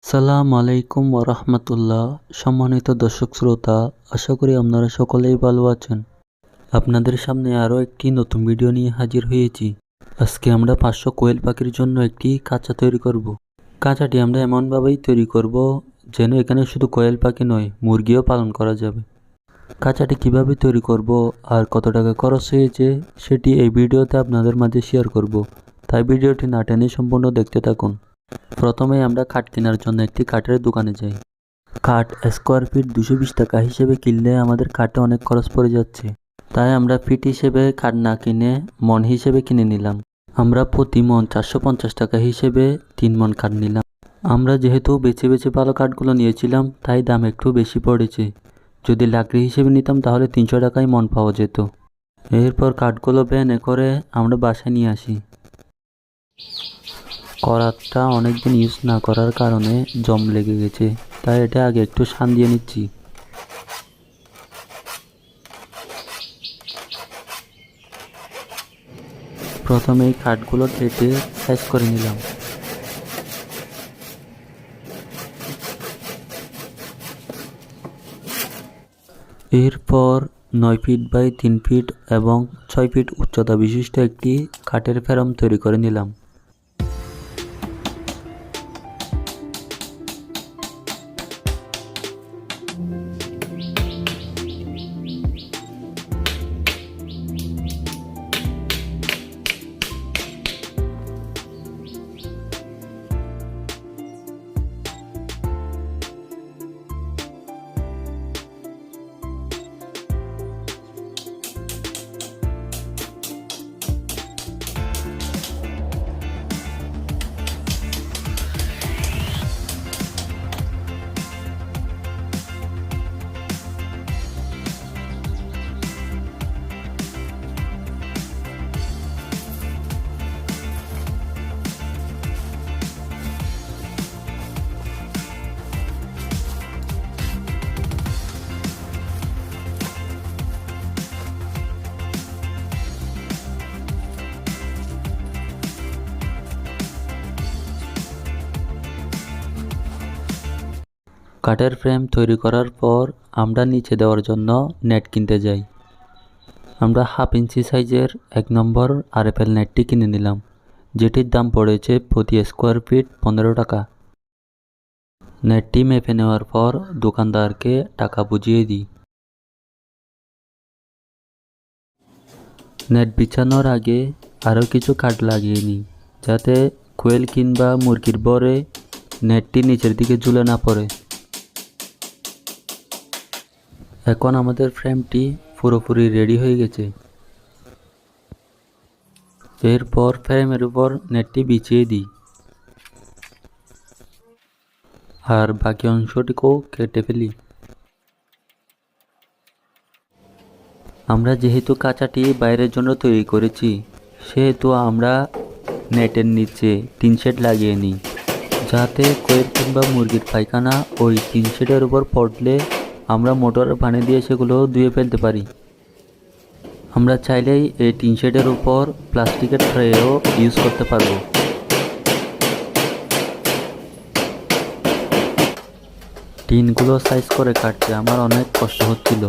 সালাম আলাইকুম ওরহমতুল্লাহ। সম্মানিত দর্শক শ্রোতা, আশা করি আপনারা সকলেই ভালো আছেন। আপনাদের সামনে আরও একটি নতুন ভিডিও নিয়ে হাজির হয়েছি। আজকে আমরা 500 কোয়েল পাখির জন্য একটি খাঁচা তৈরি করব। খাঁচাটি আমরা এমনভাবেই তৈরি করব যেন এখানে শুধু কোয়েল পাখি নয়, মুরগিও পালন করা যাবে। খাঁচাটি কিভাবে তৈরি করব আর কত টাকা খরচ হয়েছে সেটি এই ভিডিওতে আপনাদের মাঝে শেয়ার করব, তাই ভিডিওটি না টেনে সম্পূর্ণ দেখতে থাকুন। প্রথমে আমরা কাঠ কেনার জন্য একটি কাঠের দোকানে যাই। কাঠ স্কোয়ার ফিট 220 টাকা হিসেবে কিনলে আমাদের কাঠে অনেক খরচ পড়ে যাচ্ছে, তাই আমরা ফিট হিসেবে কাঠ না কিনে মন হিসেবে কিনে নিলাম। আমরা প্রতি মন 450 টাকা হিসেবে 3 মন কাঠ নিলাম। আমরা যেহেতু বেছে বেছে ভালো কাঠগুলো নিয়েছিলাম তাই দাম একটু বেশি পড়েছে। যদি লাকড়ি হিসেবে নিতাম তাহলে 300 টাকায় মন পাওয়া যেত। এরপর কাঠগুলো ভ্যানে করে আমরা বাসায় নিয়ে আসি। করাতটা অনেকদিন ইউজ না করার কারণে জং লেগে গেছে, তাই এটা আগে একটু শান দিয়ে নিচ্ছি। প্রথমে এই কাঠগুলো কেটে সাইজ করে নিলাম। এরপর 9 ফিট বাই 3 ফিট এবং 6 ফিট উচ্চতা বিশিষ্ট একটি কাঠের ফ্রেম তৈরি করে নিলাম। কাঠের ফ্রেম তৈরি করার পর আমরা নিচে দেওয়ার জন্য নেট কিনতে যাই। আমরা 1/2 ইঞ্চি সাইজের 1 নম্বর RFL নেটটি কিনে নিলাম, যেটির দাম পড়েছে প্রতি স্কোয়ার ফিট 15 টাকা। নেটটি মেপে নেওয়ার পর দোকানদারকে টাকা বুঝিয়ে দিই। নেট বিছানোর আগে আরও কিছু কাঠ লাগিয়ে নিই, যাতে কোয়েল কিংবা মুরগির ভরে নেটটি নিচের দিকে ঝুলে না পড়ে। এখন আমাদের ফ্রেমটি পুরোপুরি রেডি হয়ে গেছে। এরপর ফ্রেমের উপর নেটটি বিছিয়ে দিই আর বাকি অংশটিকেও কেটে ফেলি। আমরা যেহেতু কাঁচাটি বাইরের জন্য তৈরি করেছি, সেহেতু আমরা নেটের নিচে টিন শেড লাগিয়ে নিই, যাতে কোয়েল কিংবা মুরগির পায়খানা ওই টিন শেডের উপর পড়লে আমরা মোটরের পানি দিয়ে সেগুলো ধুয়ে ফেলতে পারি। আমরা চাইলেই এই টিন শেডের উপর প্লাস্টিকের ট্রেও ইউজ করতে পারবো। টিনগুলো সাইজ করে কাটতে আমার অনেক কষ্ট হচ্ছিল।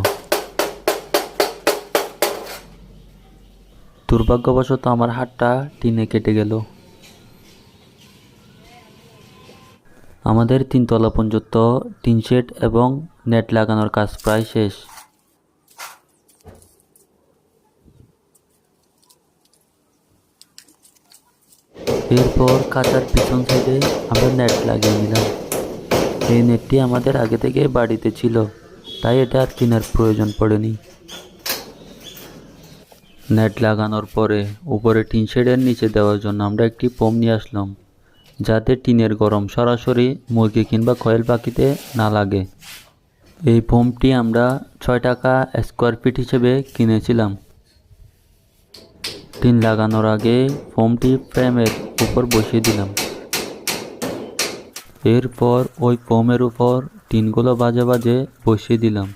দুর্ভাগ্যবশত আমার হাতটা টিনে কেটে গেল। আমাদের 3 তলা পর্যন্ত টিন শেড এবং নেট লাগানোর কাজ প্রায় শেষ। এরপর কাঁচার পিছন সাইডে আমরা নেট লাগিয়ে নিলাম। এই নেটটি আমাদের আগে থেকে বাড়িতে ছিল, তাই এটা আর কেনার প্রয়োজন পড়েনি। নেট লাগানোর পরে উপরে টিন শেডের নিচে দেওয়ার জন্য আমরা একটি ফোম নিয়ে আসলাম, যাতে টিনের গরম সরাসরি মুরগি কিংবা কোয়েল পাখিতে না লাগে। এই ফোমটি আমরা 6 টাকা স্কোয়ার ফিট হিসেবে কিনেছিলাম। টিন লাগানোর আগে ফোমটি ফ্রেমের উপর বসিয়ে দিলাম। এরপর ওই ফোমের উপর টিনগুলো বাজে বাজে বসিয়ে দিলাম।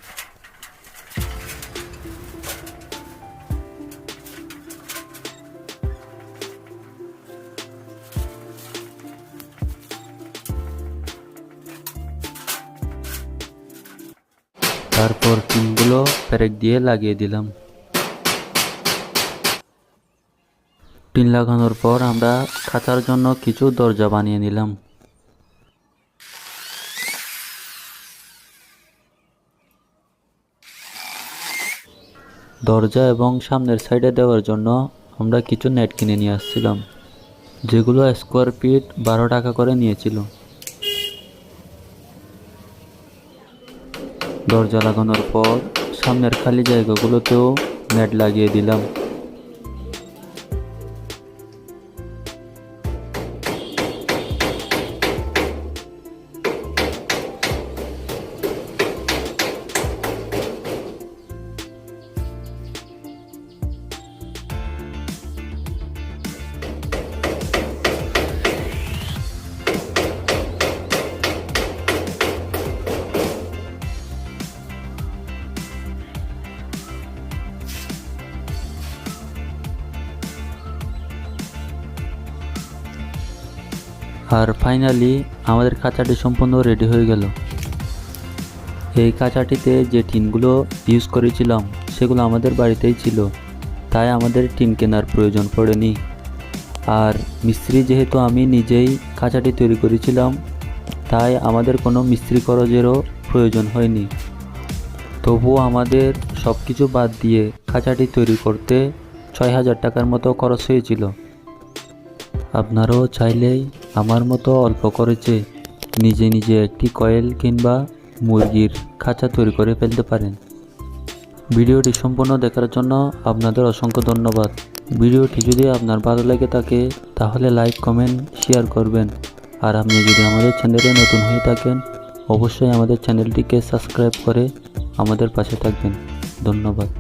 তারপর টিনগুলো পেরেক দিয়ে লাগিয়ে দিলাম। টিন লাগানোর পর আমরা খাঁচার জন্য কিছু দরজা বানিয়ে নিলাম। দরজা এবং সামনের সাইডে দেওয়ার জন্য আমরা কিছু নেট কিনে নিয়ে আসছিলাম, যেগুলো স্কোয়ার ফিট 12 টাকা করে নিয়েছিল। দরজা লাগানোর পর সামনের খালি জায়গাগুলোতেও নেট লাগিয়ে দিলাম। আর ফাইনালি আমাদের খাঁচাটি সম্পূর্ণ রেডি হয়ে গেল। এই খাঁচাটিতে যে টিনগুলো ইউজ করেছিলাম সেগুলো আমাদের বাড়িতেই ছিল, তাই আমাদের টিন কেনার প্রয়োজন পড়েনি। আর মিস্ত্রি যেহেতু আমি নিজেই খাঁচাটি তৈরি করেছিলাম, তাই আমাদের কোনো মিস্ত্রি খরচেরও প্রয়োজন হয়নি। তবুও আমাদের সব কিছু বাদ দিয়ে খাঁচাটি তৈরি করতে 6,000 টাকার মতো খরচ হয়েছিল। আপনারাও চাইলেই আমার মতো অল্প খরচে নিজে নিজে একটি কয়েল কিংবা মুরগির খাঁচা তৈরি করে ফেলতে পারেন। ভিডিওটি সম্পূর্ণ দেখার জন্য আপনাদের অসংখ্য ধন্যবাদ। ভিডিওটি যদি আপনার ভালো লেগে থাকে তাহলে লাইক, কমেন্ট, শেয়ার করবেন। আর আপনি যদি আমাদের চ্যানেলে নতুন হয়ে থাকেন অবশ্যই আমাদের চ্যানেলটিকে সাবস্ক্রাইব করে আমাদের পাশে থাকবেন। ধন্যবাদ।